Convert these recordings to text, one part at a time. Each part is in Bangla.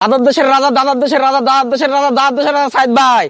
দাদার দেশের রাজা, দাদার দেশের রাজা, দাদার দেশের রাজা, দাদার দেশের রাজা সাইদ ভাই।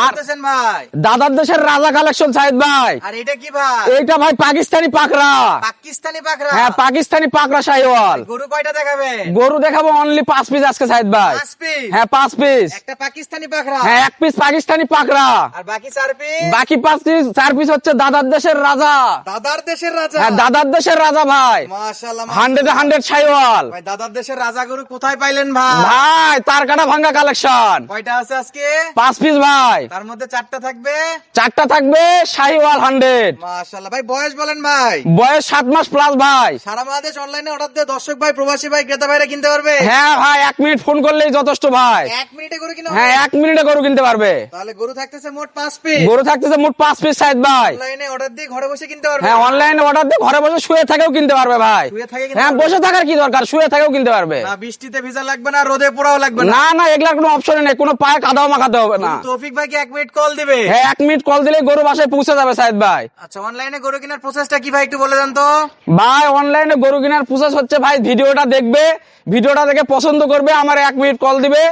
আর ভাই দাদার দেশের রাজা কালেকশন সাইদ ভাই। আর এটা কি ভাই? এইটা ভাই পাকিস্তানি পাকড়া। পাকিস্তানি পাকড়া? হ্যাঁ, পাকিস্তানি পাকড়া শাহিওয়াল। গরু কয়টা দেখাবে? গরু দেখাবো অনলি 5 পিস আজকে সাইদ ভাই। 5 পিস? হ্যাঁ 5 পিস। একটা পাকিস্তানি পাকড়া? হ্যাঁ 1 পিস পাকিস্তানি পাকড়া। আর বাকি 4 পিস? বাকি 5 পিস 4 পিস হচ্ছে দাদার দেশের রাজা। দাদার দেশের রাজা? হ্যাঁ দাদার দেশের রাজা ভাই। মাশাআল্লাহ 100 শাহিওয়াল ভাই। দাদার দেশের রাজা গরু কোথায় পাইলেন ভাই? ভাই তার কাটা ভাঙ্গা কালেকশন। কয়টা আছে আজকে? 5 পিস ভাই। তার মধ্যে 4টা থাকবে? 4টা থাকবে শাহিওয়াল 100। মাশাআল্লাহ ভাই। বয়স বলেন ভাই? বয়স 7 মাস প্লাস ভাই। সারা বাংলাদেশ অনলাইনে অর্ডার দিয়ে দর্শক ভাই, প্রবাসী ভাই, ক্রেতা ভাইরা কিনতে পারবে? হ্যাঁ ভাই 1 মিনিট ফোন করলেই যথেষ্ট ভাই। 1 মিনিটে গরু কিনা? হ্যাঁ 1 মিনিটে গরু কিনতে পারবে। তাহলে গরু থাকতেছে মোট 5 পিস। গরু থাকতেছে মোট 5 পিস সাইদ ভাই। অনলাইনে অর্ডার দিয়ে ঘরে বসে কিনতে পারবে? হ্যাঁ অনলাইনে অর্ডার দিয়ে ঘরে বসে শুয়ে থাকেও কিনতে পারবে ভাই। শুয়ে থাকে কিনতে হ্যাঁ পারবে? বসে থাকার কি দরকার, শুয়ে থাকেও কিনতে পারবে। না বৃষ্টিতে ভিজা লাগবে না, রোদে পোড়াও লাগবে না। না না এগুলার কোনো অপশন নেই, কোনো পায়ে কাদাও মাখাতে হবে না। তৌফিক ভাই কি 1 মিনিট কল দিবে? হ্যাঁ 1 মিনিট কল দিলে গরু বাসায় পৌঁছে যাবে সাইদ ভাই। আচ্ছা, অনলাইনে গরু কেনার প্রসেসটা কি ভাই একটু বলে দেন তো। ভাই অনলাইনে গরু কেনার প্রসেস হচ্ছে ভাই, ভিডিওটা দেখবে, ভিডিওটা দেখে পছন্দ করবে, আমার 1 মিনিট কল দিবে,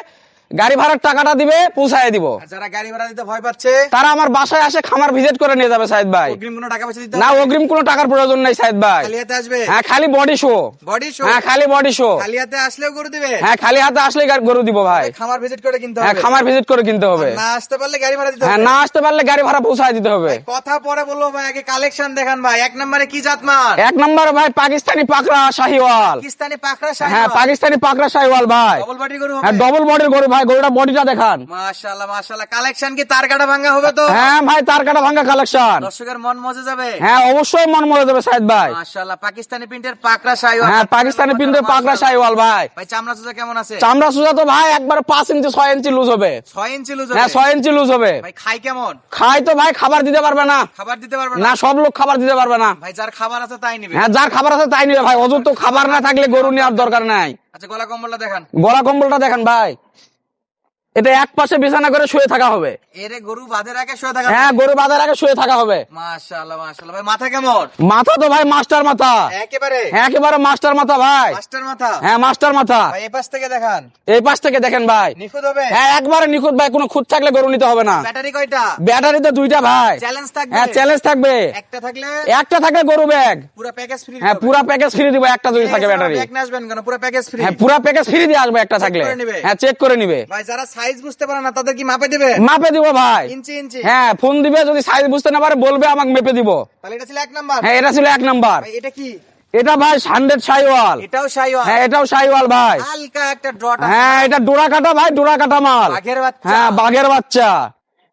গাড়ি ভাড়ার টাকাটা দিবে, পৌঁছায় দিব। আর যারা গাড়ি ভাড়া দিতে ভয় পাচ্ছে তারা আমার বাসায় আসে খামার ভিজিট করে নিয়ে যাবে সাইদ ভাই। অগ্রিম কোনো টাকা পয়সা দিতে না হবে? অগ্রিম কোনো টাকার প্রয়োজন নেই সাইদ ভাই। খালি হাতে আসবে? হ্যাঁ খালি বডি শো। Body show? হ্যাঁ খালি বডি শো। খালি হাতে আসলেও গরু দিবে? হ্যাঁ খালি হাতে আসলে গরু দিব ভাই। খামার ভিজিট করে কিনতে হ্যাঁ হবে? খামার ভিজিট করে কিনতে হবে। না আসতে পারলে গাড়ি ভাড়া দিতে হ্যাঁ হবে? না আসতে পারলে গাড়ি ভাড়া পৌঁছায় দিতে হবে। কথা পরে বলবো ভাই, আগে কালেকশন দেখান ভাই। 1 নম্বরে কি জাত মান? 1 নম্বর ভাই পাকিস্তানি পাকড়া শাহিওয়াল। পাকিস্তানি পাকড়া হ্যাঁ শাহিওয়াল? পাকিস্তানি পাকড়া শাহিওয়াল ভাই। ডবল বডি গরু হ্যাঁ হবে? ডবল বডির গরু ভাই, গরুটা বডিটা দেখান। মাশাআল্লাহ মাশাআল্লাহ। কালেকশন কি তার কাটা ভাঙা হবে তো? হ্যাঁ ভাই তার কাটা ভাঙ্গা কালেকশন। দর্শকের মন মজে যাবে? হ্যাঁ অবশ্যই মন মরে যাবে সাইদ ভাই। মাশাআল্লাহ। পাকিস্তানি প্রিন্টের পাকড়া শাহিওয়াল? হ্যাঁ পাকিস্তানি প্রিন্টের পাকড়া শাহিওয়াল ভাই। ভাই চামড়া চুচা কেমন আছে? চামড়া সুজা তো ভাই একবার 5 ইঞ্চি 6 ইঞ্চি লুজ হবে। 6 ইঞ্চি লুজ হ্যাঁ হবে? 6 ইঞ্চি লুজ হবে। ভাই খাই কেমন? খাই তো ভাই খাবার দিতে পারবে না। খাবার দিতে পারবে না না? সব লোক খাবার দিতে পারবে না। ভাই যার খাবার আছে তাই নিবে? হ্যাঁ যার খাবার আছে তাই নিবে ভাই, অযথা খাবার না থাকলে গরু নেওয়ার দরকার নাই। আচ্ছা, গলা কম্বলটা দেখান। গলা কম্বলটা দেখেন ভাই, এটা এক পাশে বিছানা করে শুয়ে থাকা হবে। এরে গরু বাঁধে রাখে শুয়ে থাকা? হ্যাঁ গরু বাঁধার আগে শুয়ে থাকা হবে। মাশাআল্লাহ মাশাআল্লাহ। ভাই মাথা কেমন? মাথা তো ভাই মাস্টার মাথা। একেবারে হ্যাঁ একেবারে মাস্টার মাথা ভাই। মাস্টার মাথা? হ্যাঁ মাস্টার মাথা। ভাই এই পাশ থেকে দেখান। এই পাশ থেকে দেখেন ভাই। নিখুঁত হবে? হ্যাঁ একবারে নিখুঁত ভাই, কোনো খুঁত থাকলে গরু নিতে হবে না। ব্যাটারি কয়টা? ব্যাটারিতে 2টা ভাই। চ্যালেঞ্জ থাকবে? হ্যাঁ চ্যালেঞ্জ থাকবে। একটা থাকলে? একটা থাকলে গরু ব্যাগ। পুরো প্যাকেজ ফ্রি? হ্যাঁ পুরা প্যাকেজ ফ্রি দিব একটা যদি থাকে ব্যাটারি। ব্যাগ না আসবেন কেন? পুরো প্যাকেজ ফ্রি? হ্যাঁ পুরা প্যাকেজ ফ্রি দিয়ে আসবে একটা থাকলে। করে নিবে? হ্যাঁ চেক করে নিবে। ভাই যারা সাইজ বুঝতে পারে না তাদের কি মাপে দিবে? মাপে দিব ভাই। ইঞ্চি ইঞ্চি? হ্যাঁ ফোন দিবে, যদি সাইজ বুঝতে না পারে বলবে, আমাকে মেপে দিব। তাহলে এটা ছিল 1 নাম্বার? হ্যাঁ এটা ছিল 1 নাম্বার। ভাই এটা কি? এটা ভাই 100 শাহিওয়াল। এটাও শাহিওয়াল? হ্যাঁ এটাও শাহিওয়াল ভাই। হালকা একটা ডট আছে? হ্যাঁ এটা ডোরা কাটা ভাই, ডোরা কাটা মাল। বাঘের বাচ্চা? হ্যাঁ বাঘের বাচ্চা।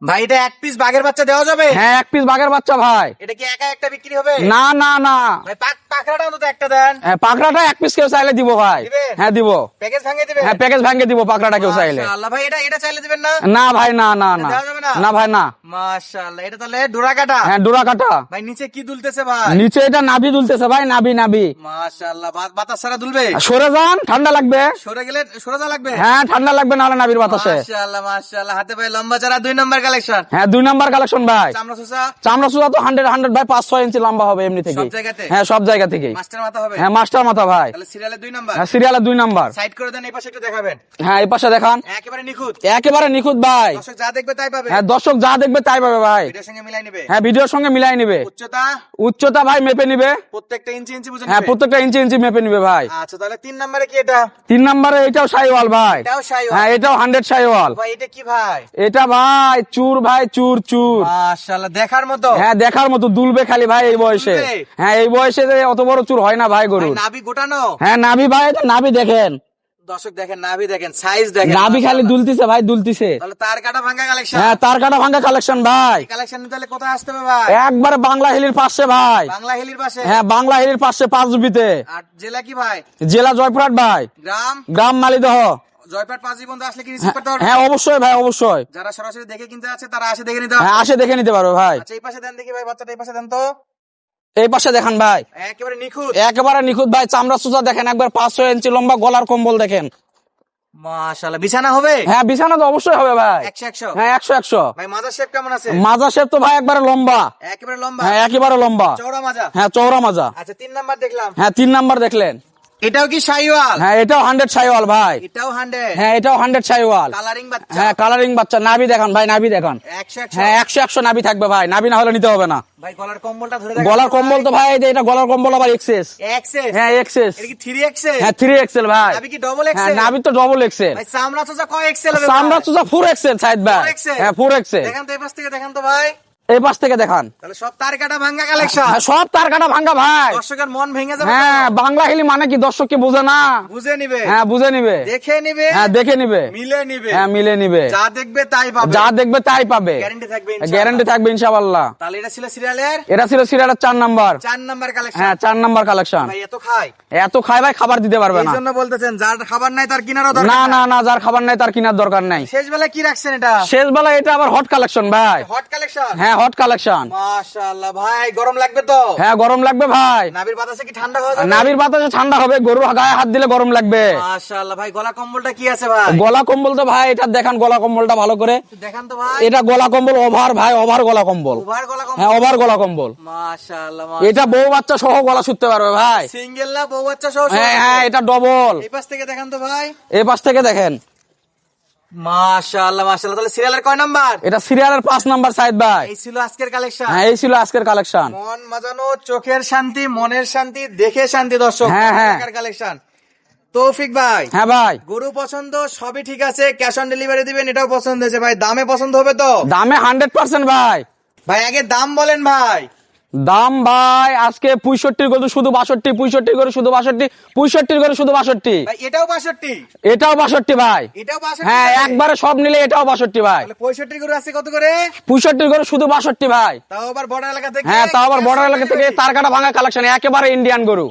ভাই এটা 1 পিস বাঘের বাচ্চা দেওয়া যাবে? হ্যাঁ 1 পিস বাঘের বাচ্চা ভাই। এটা কি একা একটা বিক্রি হবে? না না না, ভাই পাকড়াটা অন্তত একটা দেন। হ্যাঁ পাকড়াটা 1 পিস কেউ চাইলে দিব ভাই। দিবে? হ্যাঁ দিব। প্যাকেজ ভাঙিয়ে দিবে? হ্যাঁ প্যাকেজ ভাঙে দিব পাকড়াটা কেউ চাইলে। মাশাআল্লাহ। ভাই এটা চাইলে দিবেন না? না ভাই না না না দেওয়া যাবে না? না ভাই না। মাশাআল্লাহ। এটা তাহলে ডোরা কাটা? হ্যাঁ ডোরা কাটা। ভাই নিচে কি দুলতেছে ভাই? নিচে এটা নাভি দুলতেছে ভাই, নাভি নাভি। মাশাআল্লাহ। বাতাস ছাড়া দুলবে? সরে যান, ঠান্ডা লাগবে। সরে গেলে সরে যা লাগবে? হ্যাঁ ঠান্ডা লাগবে নাহলে নাভির বাতাসে। মাশাআল্লাহ মাশাআল্লাহ। হাতে ভাই লম্বা চারা 2 নাম্বার কালেকশন? হ্যাঁ 2 নাম্বার কালেকশন ভাই। চামড়া সুসা? চামড়া সুজা তো 100 ভাই, 5-6 ইঞ্চি লম্বা হবে এমনি থেকে। সব জায়গাতে? হ্যাঁ সব জায়গা থেকে। মাস্টার মাথা হবে? হ্যাঁ মাস্টার মাথা ভাই। তাহলে সিরিয়ালে 2 নাম্বার? হ্যাঁ সিরিয়ালে 2 নাম্বার। সাইড করে দেন, এই পাশে একটু দেখাবেন। হ্যাঁ এই পাশে দেখান। একেবারে নিখুঁত? একেবারে নিখুঁত ভাই। দর্শক যা দেখবে তাই পাবে? হ্যাঁ দর্শক যা দেখবে তাই পাবে ভাই। ভিডিওর সঙ্গে মিলাই নেবে? হ্যাঁ ভিডিওর সঙ্গে মিলাই নিবে। উচ্চতা? উচ্চতা ভাই মেপে নিবে। প্রত্যেকটা ইঞ্চি ইঞ্চি বুঝে হ্যাঁ নেবে? প্রত্যেকটা ইঞ্চি ইঞ্চি মেপে নিবে ভাই। আচ্ছা তাহলে 3 নাম্বারে কি এটা? 3 নাম্বারে এটাও শাহিওয়াল ভাই। এটাও শাহিওয়াল? হ্যাঁ এটাও 100 শাহিওয়াল। ভাই এটা কি ভাই? এটা ভাই চুর ভাই, চুর চুর। মাশাআল্লাহ। দেখার মতো? হ্যাঁ দেখার মতো, দুলবে খালি ভাই এই বয়সে। দুলবে? হ্যাঁ এই বয়সে যে অত বড় চুর হয় না ভাই ভাই গরু। নাভি গোটানো? হ্যাঁ নাভি ভাই, এটা নাভি দেখেন। দর্শক দেখেন, নাভি দেখেন, সাইজ দেখেন। নাভি খালি মাশাআল্লাহ। দুলতিছে ভাই, দুলতিছে। তাহলে তার কাটা ভাঙা কালেকশন? হ্যাঁ তার কাটা ভাঙ্গা কালেকশন ভাই। কালেকশন তাহলে কোথায় আসতে হবে ভাই? একবারে বাংলা হিলির পাশে ভাই। বাংলা হিলির পাশে? হ্যাঁ বাংলা হিলির পাশে 5 জুবিতে। আর জেলা কি ভাই? জেলা জয়পুরহাট ভাই। গ্রাম? গ্রাম মালিদহ। জয়পাট 5 বন্ধু আসলে কি রিসিভ করতে পারবে? হ্যাঁ অবশ্যই ভাই অবশ্যই। যারা সরাসরি দেখে কিনতে আছে তারা আসে দেখে নিতে হবে? হ্যাঁ আসে দেখে নিতে পারবে ভাই। আচ্ছা এই পাশে দেন দেখি ভাই, বাচ্চাটা এই পাশে দেন তো। এই পাশে দেখান ভাই। একেবারে নিখুঁত? একেবারে নিখুঁত ভাই, চামড়া সুজা দেখেন, একবার 5-6 ইঞ্চি লম্বা, গলার কম্বল দেখেন। মাশাআল্লাহ। বিছানা হবে? হ্যাঁ বিছানা তো অবশ্যই হবে ভাই। 100 হ্যাঁ 100 ভাই মাজার শেপ কেমন আছে? মাজা শেপ তো ভাই একবারে লম্বা। একেবারে লম্বা? হ্যাঁ একেবারে লম্বা। চওড়া মাজা? হ্যাঁ চৌড়া মাজা। আচ্ছা 3 নাম্বার দেখলাম। হ্যাঁ 3 নাম্বার দেখলেন। এটাও কি শাইওয়াল? হ্যাঁ এটাও 100 শাইওয়াল ভাই। এটাও 100। হ্যাঁ এটাও 100 শাইওয়াল। কালারিং বাচ্চা। হ্যাঁ কালারিং বাচ্চা। নাভি দেখান ভাই, নাভি দেখান। 100 হ্যাঁ 100 নাভি থাকবে ভাই, নাভি না হলে নিতে হবে না। ভাই গলার কম্বলটা ধরে দেখেন। গলার কম্বল তো ভাই এই যে এটা গলার কম্বল আবার এক্সেস। এক্সেস। হ্যাঁ এক্সেস। এটা কি 3XL? হ্যাঁ 3XL ভাই। নাভি কি ডাবল হ্যাঁ এক্সেল? নাভি তো ডবল এক্সেল। ভাই চামড়া চোচা কয় এক্সেল হবে? সামরা চুজা 4XL সাইড ভাই। 4XL? হ্যাঁ 4XL। দেখান তো এই পাশ থেকে দেখান তো ভাই। এই পাশ থেকে দেখান। তাহলে সব তার কাটা ভাঙা কালেকশন। হ্যাঁ, সব তার কাটা ভাঙ্গা ভাই। দর্শকের মন ভেঙে যাবে। হ্যাঁ বাংলা হিলি মানে কি দর্শক কি বুঝে না? বুঝে নিবে। হ্যাঁ বুঝে নিবে, দেখে নিবে। হ্যাঁ দেখে নিবে, মিলে নিবে। হ্যাঁ মিলে নিবে। যা দেখবে তাই পাবে। যা দেখবে তাই পাবে। গ্যারান্টি থাকবে ইনশাআল্লাহ। গ্যারান্টি থাকবে ইনশাআল্লাহ। তাহলে এটা ছিল সিরিয়ালের এটা ছিল সিরিয়ালের 4 নাম্বার। 4 number collection. হ্যাঁ 4 নাম্বার কালেকশন। ভাই এত খায়। এত খায় ভাই খাবার দিতে পারবে এই না। জন্য বলতেছেন যার খাবার নাই তার কিনারও দরকার না না না, যার খাবার নাই তার কেনার দরকার নাই। শেষ বেলা কি রাখছেন এটা? শেষ বেলা এটা আবার হট কালেকশন ভাই। Hot collection. হ্যাঁ হট কালেকশন। মাশাআল্লাহ ভাই গরম লাগবে তো? হ্যাঁ গরম লাগবে ভাই। নাভির বাতাসে কি ঠান্ডা হয়ে যাবে? নাভির বাতাসে ঠান্ডা হবে, গরুর গায়ে হাত দিলে গরম লাগবে। মাশাআল্লাহ ভাই গলা কম্বলটা কি আছে ভাই? গলা কম্বল তো ভাই এটা দেখান, গলা কম্বলটা ভালো করে একটু দেখান তো ভাই। এটা গলা কম্বল ওভার ভাই, ওভার গলা কম্বল। ওভার গলা হ্যাঁ কম্বল। ওভার গলা কম্বল। মাশাআল্লাহ এটা বউ বাচ্চা সহ গলা শুতে পারবে ভাই। সিঙ্গেল না বউ বাচ্চা সহ? হ্যাঁ হ্যাঁ এটা ডবল। এই পাশ থেকে দেখান তো ভাই। এই পাশ থেকে দেখেন। মাশাআল্লাহ মাশাআল্লাহ। তাহলে সিরিয়ালের কয় নাম্বার? এটা সিরিয়ালের 5 নাম্বার সাইড ভাই। এই ছিল আজকের কালেকশন। হ্যাঁ এই ছিল আজকের কালেকশন। মন মাজানো, চোখের শান্তি, মনের শান্তি, দেখে শান্তি দর্শক। হ্যাঁ, হ্যাঁ। কালেকশন। তৌফিক ভাই হ্যাঁ ভাই গরু পছন্দ সবই ঠিক আছে, ক্যাশ অন ডেলিভারি দিবেন এটাও পছন্দ হয়েছে ভাই। দামে পছন্দ হবে তো? দামে 100% ভাই। ভাই আগে দাম বলেন ভাই। দাম ভাই আজকে 65 গরু শুধু 62, 65 গরু শুধু 62, 65 গরু শুধু 62। ভাই এটাও 62? এটাও 62 ভাই। এটাও 62? হ্যাঁ একবারে সব নিলে এটাও 62 ভাই। তাহলে 65 গরু আছে কত করে? 65 গরু শুধু 62 ভাই। তাও আবার বর্ডার এলাকা থেকে? হ্যাঁ তাও আবার বর্ডার এলাকা থেকে তার কাটা ভাঙা কালেকশন, একেবারে ইন্ডিয়ান গরু।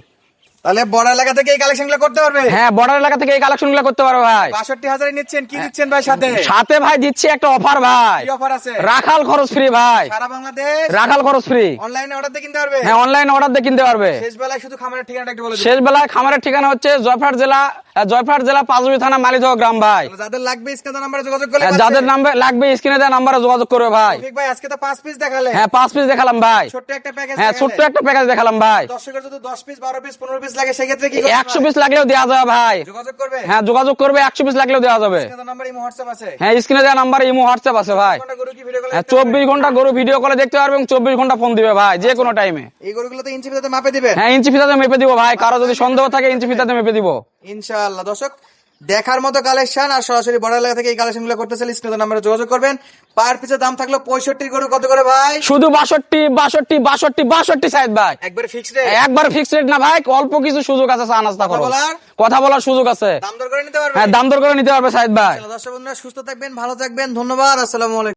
তাহলে বর্ডার এলাকা থেকে এই কালেকশন গুলো করতে পারবে? হ্যাঁ বর্ডার এলাকা থেকে এই কালেকশন গুলো করতে পারবে ভাই। 62,000 নিচ্ছেন, কি দিচ্ছেন ভাই সাথে? সাথে ভাই দিচ্ছি একটা অফার ভাই। কি অফার আছে? রাখাল খরচ ফ্রি ভাই। সারা বাংলাদেশ রাখাল খরচ ফ্রি। অনলাইনে অর্ডার দিয়ে কিনতে পারবে? হ্যাঁ অনলাইন অর্ডার দিয়ে কিনতে পারবে। শেষ বেলায় শুধু খামারের ঠিকানাটা একটু বলে দিন। শেষ বেলায় খামারের ঠিকানা হচ্ছে জয়পুরহাট জেলা পাঁচবি থানা মালিদহ গ্রাম ভাই। তাহলে যাদের লাগবে স্ক্রিনে দেওয়া নম্বরে যোগাযোগ করলে যাদের নাম্বার লাগবে স্ক্রিনে দেওয়া নাম্বারে যোগাযোগ করবে ভাই। ঠিক ভাই আজকে তো 5 পিস দেখালে। হ্যাঁ 5 পিস দেখালাম ভাই। ছোট্ট একটা প্যাকেজ। হ্যাঁ ছোট্ট একটা প্যাকেজ দেখালাম ভাই। দর্শকের যদি 10 পিস 12 পিস 15 পিস লাগে সেক্ষেত্রে কি করতে 100 পিস লাগলেও দেওয়া যাবে ভাই। যোগাযোগ করবে? হ্যাঁ যোগাযোগ করবে, 100 পিস লাগলেও দেওয়া যাবে। স্ক্রিনে দেওয়া নম্বরে ইমো হোয়াটসঅ্যাপ আছে? হ্যাঁ স্ক্রিনে দেওয়া নাম্বারে ইমো হোয়াটসঅ্যাপ আছে ভাই। কোনটা গরু কি ভিডিও কলে? হ্যাঁ 24 ঘন্টা গরু ভিডিও কলে দেখতে পারবে এবং 24 ঘন্টা ফোন দিবে ভাই, যে কোনো টাইমে। এই গরুগুলো তো ইঞ্চি ফিতাতে মাপে দিবে? হ্যাঁ ইঞ্চি ফিতাতে মেপে দিব ভাই, কারো যদি সন্দেহ থাকে ইঞ্চি ফিতাতে মেপে দিব ইনশাআল্লাহ। দর্শক দেখার মতো কালেকশন, আর সরাসরি বর্ডার এলাকা থেকে এই কালেকশন গুলো করতে চাইলে স্ক্রিনে দেওয়া নম্বরে যোগাযোগ করবেন। পার পিছে দাম থাকলো 65 গরু কত করে ভাই? শুধু 62 সাইড ভাই। একবারে ফিক্সড রেট? একবার ফিক্সড রেট না ভাই, অল্প কিছু সুযোগ আছে, চা নাস্তা করো, বলার? কথা বলার সুযোগ আছে। দাম দর করে নিতে পারবে? হ্যাঁ দাম দর করে নিতে পারবে সাইদ ভাই। দর্শক বন্ধুরা সুস্থ থাকবেন, ভালো থাকবেন, ধন্যবাদ, আসসালামু আলাইকুম।